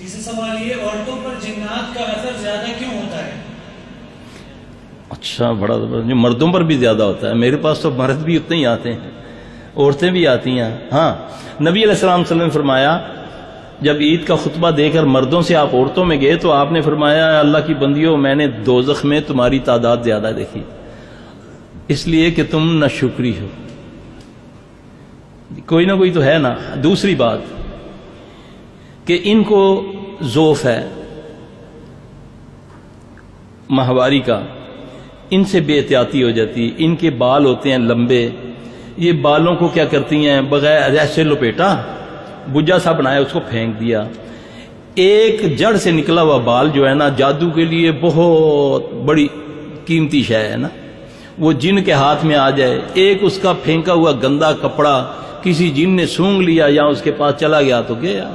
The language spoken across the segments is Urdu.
تیسرا سوال یہ، عورتوں پر جنات کا اثر زیادہ کیوں ہوتا ہے؟ اچھا، بڑا جو مردوں پر بھی زیادہ ہوتا ہے. میرے پاس تو مرد بھی اتنے ہی آتے ہیں، عورتیں بھی آتی ہیں. ہاں، نبی علیہ السلام صلی اللہ علیہ وسلم نے فرمایا جب عید کا خطبہ دے کر مردوں سے آپ عورتوں میں گئے تو آپ نے فرمایا اللہ کی بندیوں، میں نے دوزخ میں تمہاری تعداد زیادہ دیکھی، اس لیے کہ تم نہ شکری ہو. کوئی نہ کوئی تو ہے نا. دوسری بات کہ ان کو ذوف ہے ماہواری کا، ان سے بے احتیاطی ہو جاتی. ان کے بال ہوتے ہیں لمبے، یہ بالوں کو کیا کرتی ہیں بغیر ایسے لپیٹا، بجا سا بنایا، اس کو پھینک دیا. ایک جڑ سے نکلا ہوا بال جو ہے نا جادو کے لیے بہت بڑی قیمتی شے ہے نا. وہ جن کے ہاتھ میں آ جائے، ایک اس کا پھینکا ہوا گندا کپڑا کسی جن نے سونگ لیا یا اس کے پاس چلا گیا تو گیا،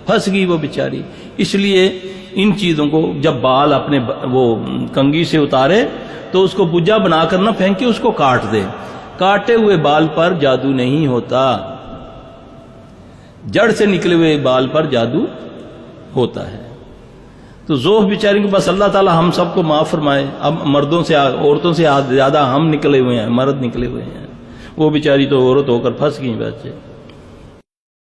پھنس گئی وہ بیچاری. اس لیے ان چیزوں کو جب بال اپنے وہ کنگھی سے اتارے تو اس کو بجا بنا کر نہ پھینکے، اس کو کاٹ دے. کاٹے ہوئے بال پر جادو نہیں ہوتا، جڑ سے نکلے ہوئے بال پر جادو ہوتا ہے. تو ذوف بیچاری کو بس اللہ تعالی ہم سب کو معاف فرمائے. اب مردوں سے عورتوں سے زیادہ ہم نکلے ہوئے ہیں، مرد نکلے ہوئے ہیں. وہ بیچاری تو عورت ہو کر پھنس گئی. بچے